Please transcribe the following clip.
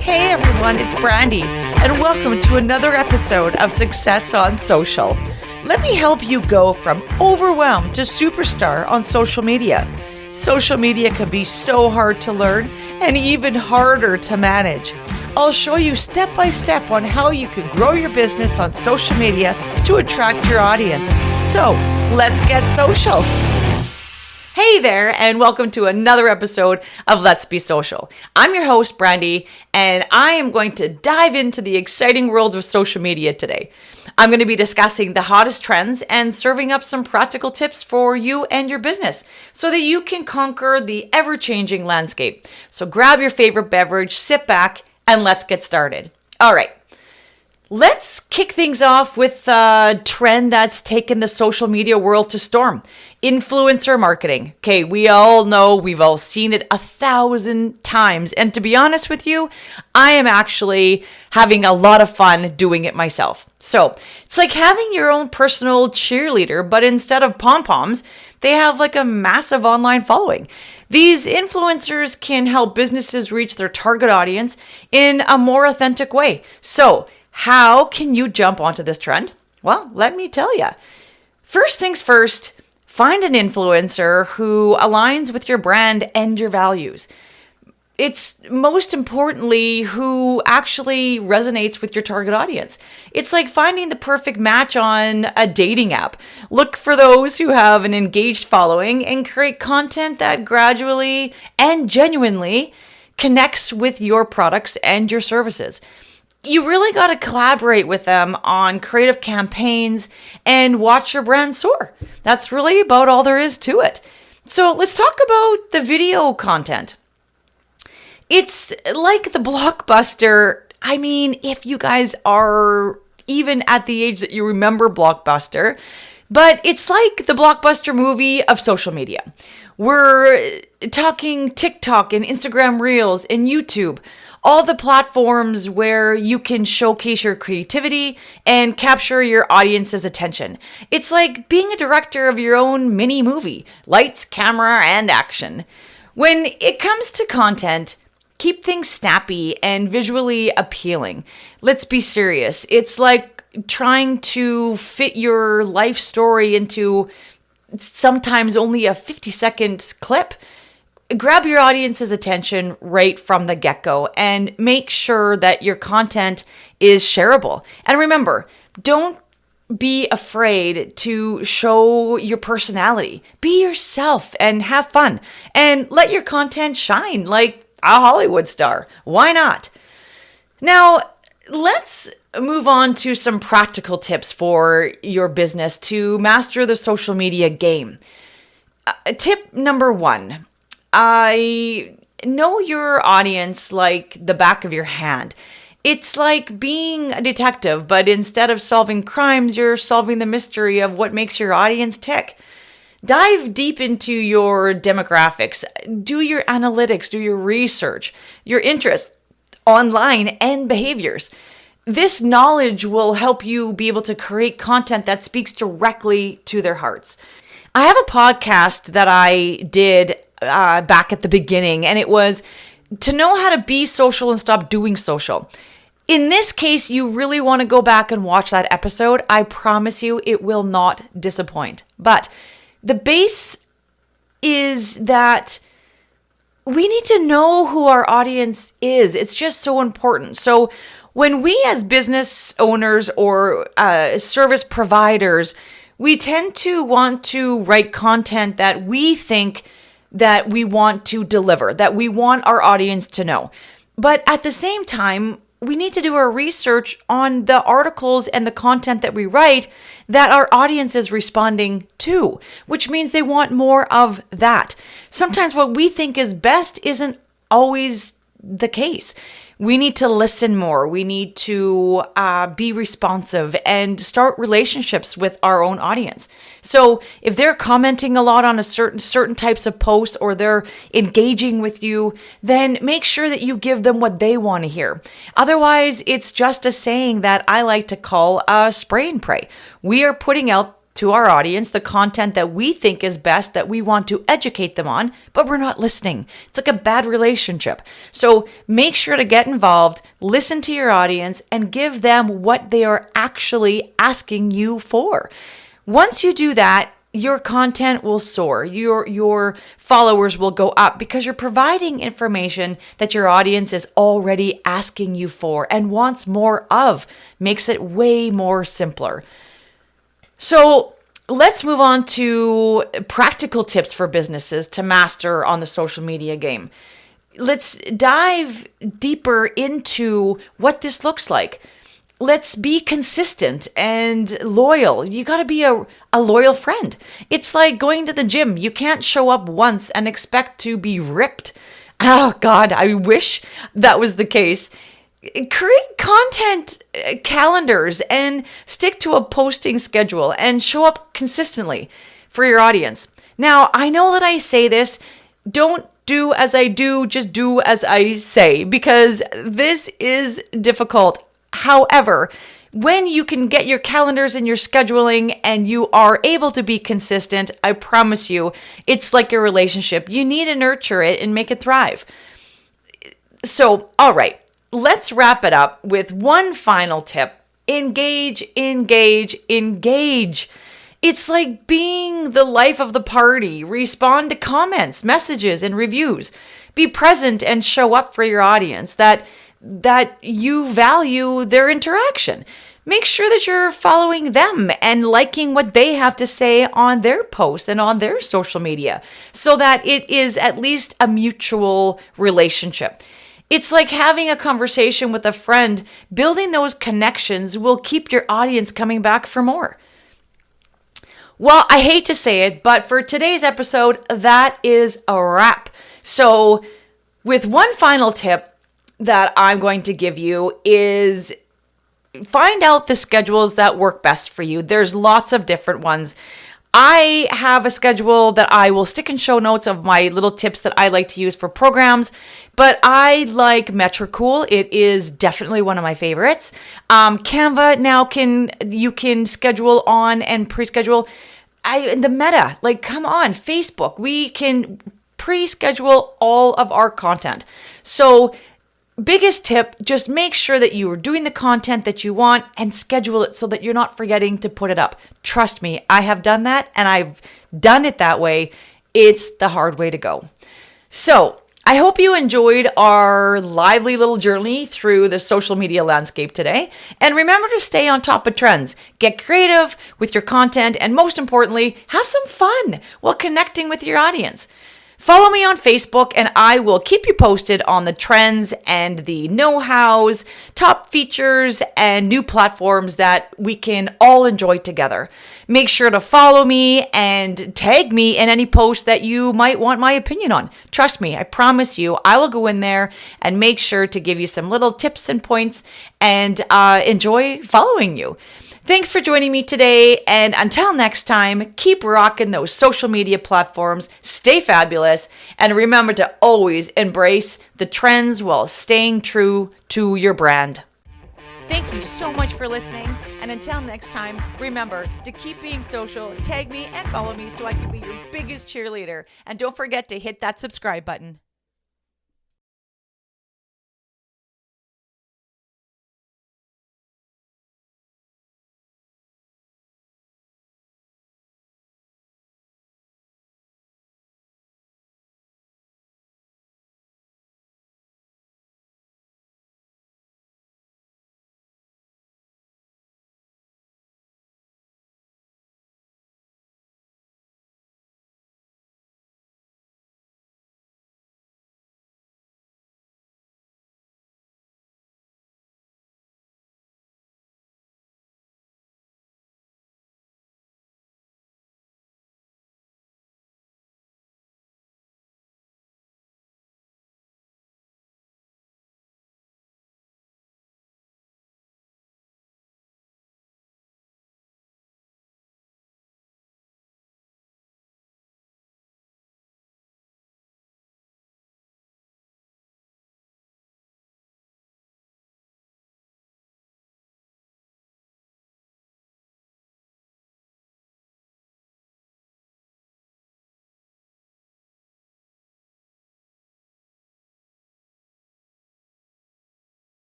Hey everyone, it's Brandy, and welcome to another episode of Success on Social. Let me help you go from overwhelmed to superstar on social media. Social media can be so hard to learn and even harder to manage. I'll show you step by step on how you can grow your business on social media to attract your audience. So, let's get social. Hey there, and welcome to another episode of Let's Be Social. I'm your host, Brandy, and I am going to dive into the exciting world of social media today. I'm going to be discussing the hottest trends and serving up some practical tips for you and your business so that you can conquer the ever-changing landscape. So grab your favorite beverage, sit back, and let's get started. All right. Let's kick things off with a trend that's taken the social media world to storm. Influencer marketing. Okay, we all know, we've all seen it 1,000 times. And to be honest with you, I am actually having a lot of fun doing it myself. So it's like having your own personal cheerleader, but instead of pom-poms, they have like a massive online following. These influencers can help businesses reach their target audience in a more authentic way. So how can you jump onto this trend? Well, let me tell you. First things first, find an influencer who aligns with your brand and your values. It's most importantly who actually resonates with your target audience. It's like finding the perfect match on a dating app. Look for those who have an engaged following and create content that gradually and genuinely connects with your products and your services. You really got to collaborate with them on creative campaigns and watch your brand soar. That's really about all there is to it. So let's talk about the video content. It's like the Blockbuster. I mean, if you guys are even at the age that you remember Blockbuster, but it's like the Blockbuster movie of social media. We're talking TikTok and Instagram Reels and YouTube. All the platforms where you can showcase your creativity and capture your audience's attention. It's like being a director of your own mini movie, lights, camera, and action. When it comes to content, keep things snappy and visually appealing. Let's be serious. It's like trying to fit your life story into sometimes only a 50-second clip. Grab your audience's attention right from the get-go and make sure that your content is shareable. And remember, don't be afraid to show your personality. Be yourself and have fun and let your content shine like a Hollywood star. Why not? Now, let's move on to some practical tips for your business to master the social media game. Tip number 1. I know your audience like the back of your hand. It's like being a detective, but instead of solving crimes, you're solving the mystery of what makes your audience tick. Dive deep into your demographics, do your analytics, do your research, your interests online and behaviors. This knowledge will help you be able to create content that speaks directly to their hearts. I have a podcast that I did back at the beginning, and it was to know how to be social and stop doing social. In this case, you really want to go back and watch that episode. I promise you it will not disappoint. But the base is that we need to know who our audience is. It's just so important. So when we as business owners or service providers, we tend to want to write content that we think that we want to deliver, that we want our audience to know. But at the same time, we need to do our research on the articles and the content that we write that our audience is responding to, which means they want more of that. Sometimes what we think is best isn't always the case. We need to listen more. We need to be responsive and start relationships with our own audience. So if they're commenting a lot on a certain types of posts or they're engaging with you, then make sure that you give them what they want to hear. Otherwise, it's just a saying that I like to call spray and pray. We are putting out to our audience the content that we think is best, that we want to educate them on, but we're not listening. It's like a bad relationship. So make sure to get involved, listen to your audience, and give them what they are actually asking you for. Once you do that, your content will soar. Your followers will go up because you're providing information that your audience is already asking you for and wants more of. Makes it way more simpler. So let's move on to practical tips for businesses to master on the social media game. Let's dive deeper into what this looks like. Let's be consistent and loyal. You got to be a loyal friend. It's like going to the gym. You can't show up once and expect to be ripped. Oh God, I wish that was the case. Create content calendars and stick to a posting schedule and show up consistently for your audience. Now, I know that I say this, don't do as I do, just do as I say, because this is difficult. However, when you can get your calendars and your scheduling and you are able to be consistent, I promise you, it's like a relationship. You need to nurture it and make it thrive. So, all right, let's wrap it up with one final tip. Engage, engage, engage. It's like being the life of the party. Respond to comments, messages, and reviews. Be present and show up for your audience that you value their interaction. Make sure that you're following them and liking what they have to say on their posts and on their social media so that it is at least a mutual relationship. It's like having a conversation with a friend. Building those connections will keep your audience coming back for more. Well, I hate to say it, but for today's episode, that is a wrap. So with one final tip that I'm going to give you is find out the schedules that work best for you. There's lots of different ones. I have a schedule that I will stick in show notes of my little tips that I like to use for programs, but I like Metricool. It is definitely one of my favorites. Canva now you can schedule on and pre-schedule. The Meta, like come on, Facebook, we can pre-schedule all of our content. So biggest tip, just make sure that you are doing the content that you want and schedule it so that you're not forgetting to put it up. Trust me, I have done that and I've done it that way. It's the hard way to go. So I hope you enjoyed our lively little journey through the social media landscape today. And remember to stay on top of trends, get creative with your content, and most importantly, have some fun while connecting with your audience. Follow me on Facebook and I will keep you posted on the trends and the know-hows, top features, and new platforms that we can all enjoy together. Make sure to follow me and tag me in any post that you might want my opinion on. Trust me, I promise you, I will go in there and make sure to give you some little tips and points and enjoy following you. Thanks for joining me today, and until next time, keep rocking those social media platforms, stay fabulous, and remember to always embrace the trends while staying true to your brand. Thank you so much for listening, and until next time, remember to keep being social, tag me and follow me so I can be your biggest cheerleader, and don't forget to hit that subscribe button.